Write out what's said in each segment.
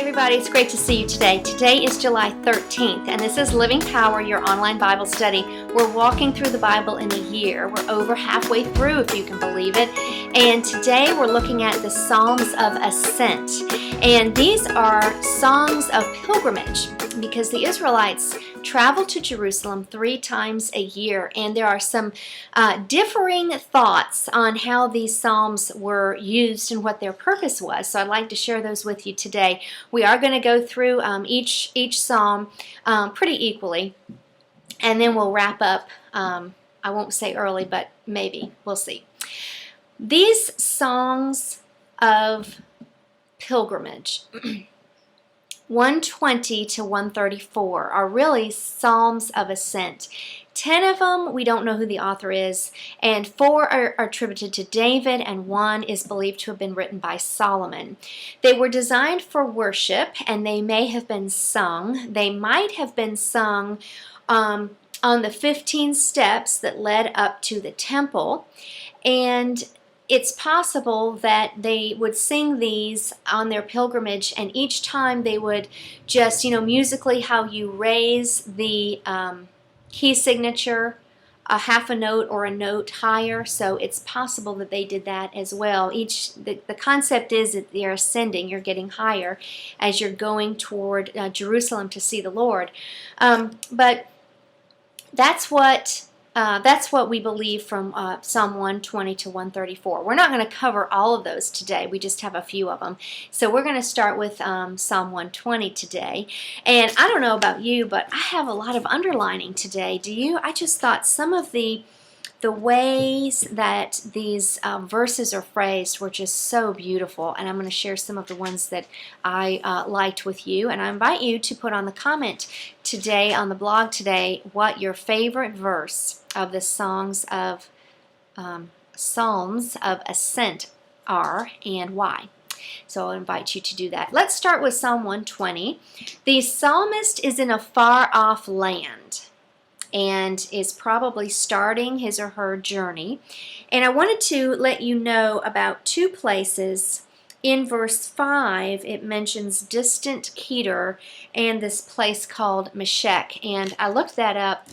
Everybody, it's great to see you today. Today is July 13th, and this is Living Power, your online Bible study. We're walking through the Bible in a year. We're over halfway through, if you can believe it. And today we're looking at the Psalms of Ascent. And these are songs of pilgrimage because the Israelites travel to Jerusalem 3 times a year, and there are some differing thoughts on how these psalms were used and what their purpose was. So I'd like to share those with you today. We are going to go through each psalm pretty equally, and then we'll wrap up. I won't say early, but maybe. We'll see. These songs of pilgrimage 120 to 134 are really Psalms of Ascent. 10 of them, we don't know who the author is, and 4 are attributed to David, and 1 is believed to have been written by Solomon. They were designed for worship, and they may have been sung. They might have been sung on the 15 steps that led up to the temple, and it's possible that they would sing these on their pilgrimage, and each time they would just, musically how you raise the key signature a half a note or a note higher. So it's possible that they did that as well. The concept is that they're ascending, you're getting higher as you're going toward Jerusalem to see the Lord. But that's what we believe from Psalm 120 to 134. We're not going to cover all of those today. We just have a few of them. So we're going to start with Psalm 120 today. And I don't know about you, but I have a lot of underlining today. Do you? I just thought some of the ways that these verses are phrased were just so beautiful, and I'm going to share some of the ones that I liked with you, and I invite you to put on the comment today on the blog today what your favorite verse of the Psalms of Ascent are and why. So I'll invite you to do that. Let's start with Psalm 120. The psalmist is in a far-off land and is probably starting his or her journey. And I wanted to let you know about 2 places. In verse 5, it mentions distant Kedar and this place called Meshech. And I looked that up,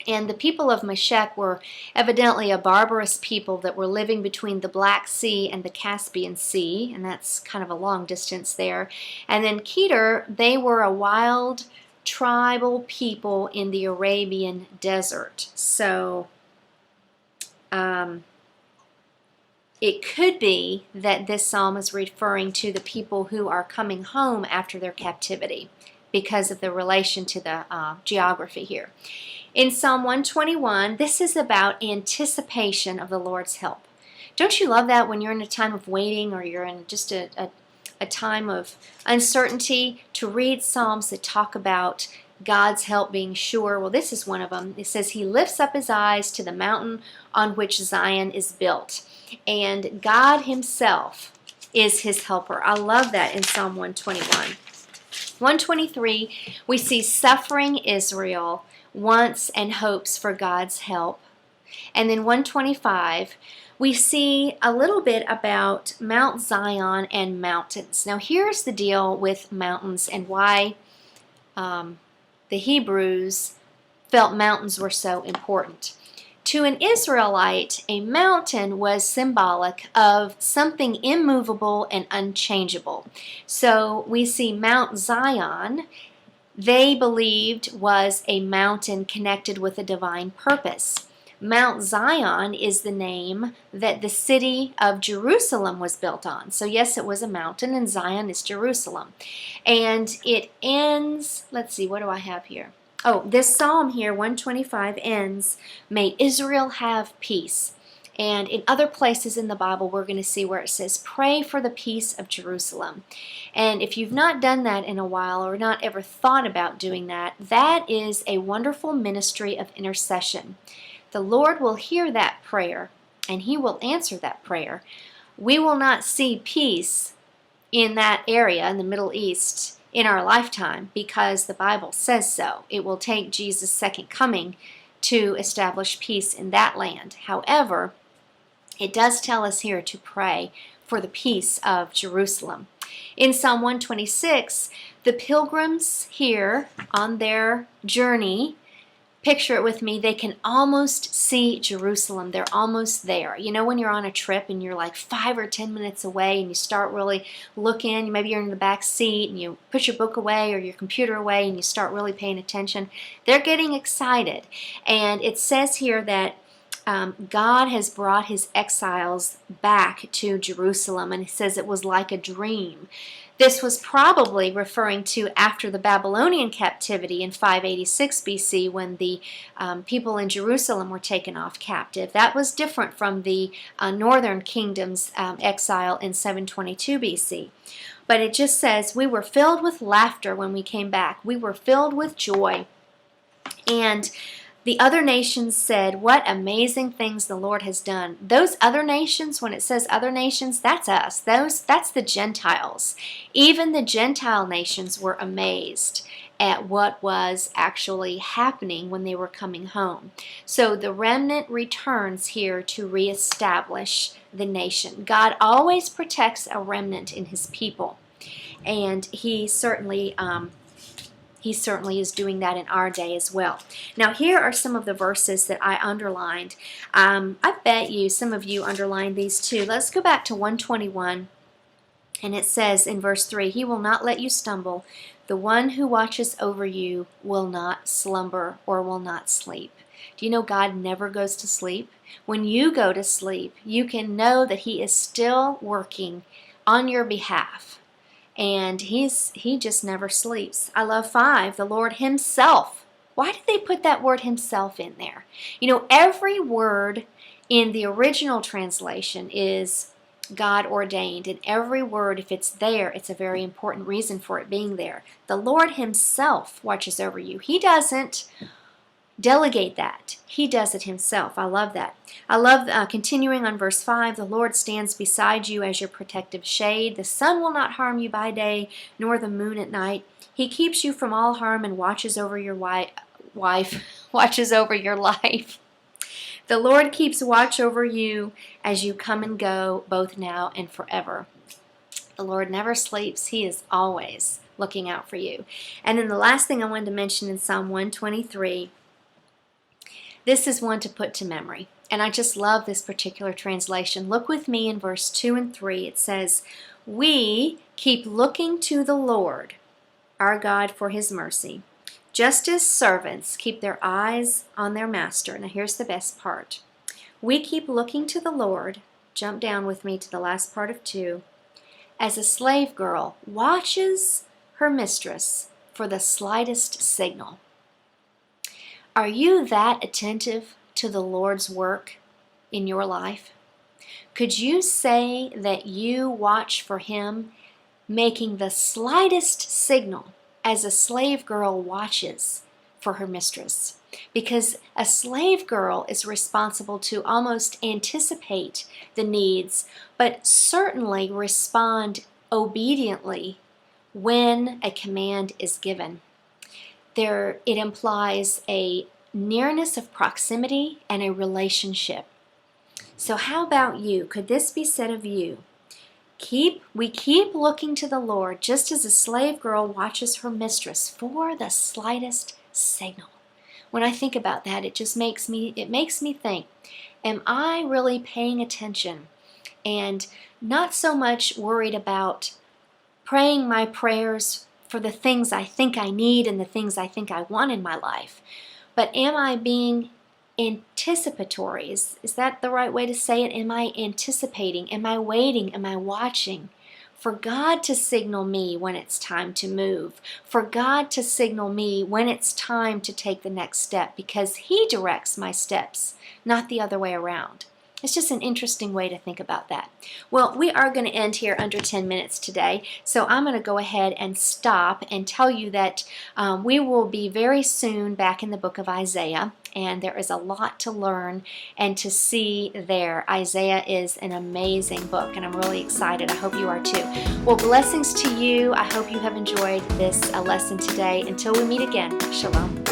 and the people of Meshech were evidently a barbarous people that were living between the Black Sea and the Caspian Sea, and that's kind of a long distance there. And then Kedar, they were a wild tribal people in the Arabian desert. So it could be that this psalm is referring to the people who are coming home after their captivity because of the relation to the geography here. In Psalm 121, this is about anticipation of the Lord's help. Don't you love that when you're in a time of waiting or you're in just a time of uncertainty, to read Psalms that talk about God's help being sure? Well, this is one of them. It says, He lifts up His eyes to the mountain on which Zion is built. And God Himself is His helper. I love that in Psalm 121. 123, we see suffering Israel wants and hopes for God's help. And then 125, we see a little bit about Mount Zion and mountains. Now here's the deal with mountains and why the Hebrews felt mountains were so important. To an Israelite, a mountain was symbolic of something immovable and unchangeable. So we see Mount Zion, they believed was a mountain connected with a divine purpose. Mount Zion is the name that the city of Jerusalem was built on. So yes, it was a mountain, and Zion is Jerusalem. And it ends, let's see, what do I have here? Oh, this psalm here, 125, ends, May Israel have peace. And in other places in the Bible, we're going to see where it says, pray for the peace of Jerusalem. And if you've not done that in a while or not ever thought about doing that, that is a wonderful ministry of intercession. The Lord will hear that prayer, and He will answer that prayer. We will not see peace in that area in the Middle East in our lifetime because the Bible says so. It will take Jesus' second coming to establish peace in that land. However, it does tell us here to pray for the peace of Jerusalem. In Psalm 126, the pilgrims here on their journey, picture it with me, they can almost see Jerusalem. They're almost there. You know when you're on a trip and you're like 5 or 10 minutes away and you start really looking, maybe you're in the back seat and you put your book away or your computer away and you start really paying attention. They're getting excited. And it says here that God has brought his exiles back to Jerusalem, and he says it was like a dream. This was probably referring to after the Babylonian captivity in 586 BC when the people in Jerusalem were taken off captive. That was different from the northern kingdom's exile in 722 BC. But it just says, we were filled with laughter when we came back. We were filled with joy. And the other nations said, what amazing things the Lord has done. Those other nations, when it says other nations, that's us. That's the Gentiles. Even the Gentile nations were amazed at what was actually happening when they were coming home. So the remnant returns here to reestablish the nation. God always protects a remnant in his people. And he certainly is doing that in our day as well. Now here are some of the verses that I underlined. I bet you some of you underlined these too. Let's go back to 121. And it says in verse 3, he will not let you stumble. The one who watches over you will not slumber or will not sleep. Do you know God never goes to sleep? When you go to sleep, you can know that he is still working on your behalf. And he just never sleeps. I love 5, the Lord himself. Why did they put that word himself in there? You know, every word in the original translation is God ordained. And every word, if it's there, it's a very important reason for it being there. The Lord himself watches over you. He doesn't delegate that. He does it himself. I love that. I love continuing on verse 5, the Lord stands beside you as your protective shade. The sun will not harm you by day, nor the moon at night. He keeps you from all harm and watches over your watches over your life. The Lord keeps watch over you as you come and go, both now and forever. The Lord never sleeps. He is always looking out for you. And then the last thing I wanted to mention in Psalm 123, this is one to put to memory. And I just love this particular translation. Look with me in verse 2 and 3. It says, we keep looking to the Lord, our God, for his mercy, just as servants keep their eyes on their master. Now here's the best part. We keep looking to the Lord, jump down with me to the last part of 2, as a slave girl watches her mistress for the slightest signal. Are you that attentive to the Lord's work in your life? Could you say that you watch for him making the slightest signal as a slave girl watches for her mistress? Because a slave girl is responsible to almost anticipate the needs, but certainly respond obediently when a command is given. It implies a nearness of proximity and a relationship. So how about you? Could this be said of you? We keep looking to the Lord just as a slave girl watches her mistress for the slightest signal. When I think about that, it makes me think, am I really paying attention and not so much worried about praying my prayers for the things I think I need and the things I think I want in my life, but am I being anticipatory? Is that the right way to say it? Am I anticipating? Am I waiting? Am I watching for God to signal me when it's time to move? For God to signal me when it's time to take the next step, because he directs my steps, not the other way around. It's just an interesting way to think about that. Well, we are going to end here under 10 minutes today, so I'm going to go ahead and stop and tell you that we will be very soon back in the book of Isaiah, and there is a lot to learn and to see there. Isaiah is an amazing book, and I'm really excited. I hope you are too. Well, blessings to you. I hope you have enjoyed this lesson today. Until we meet again, shalom.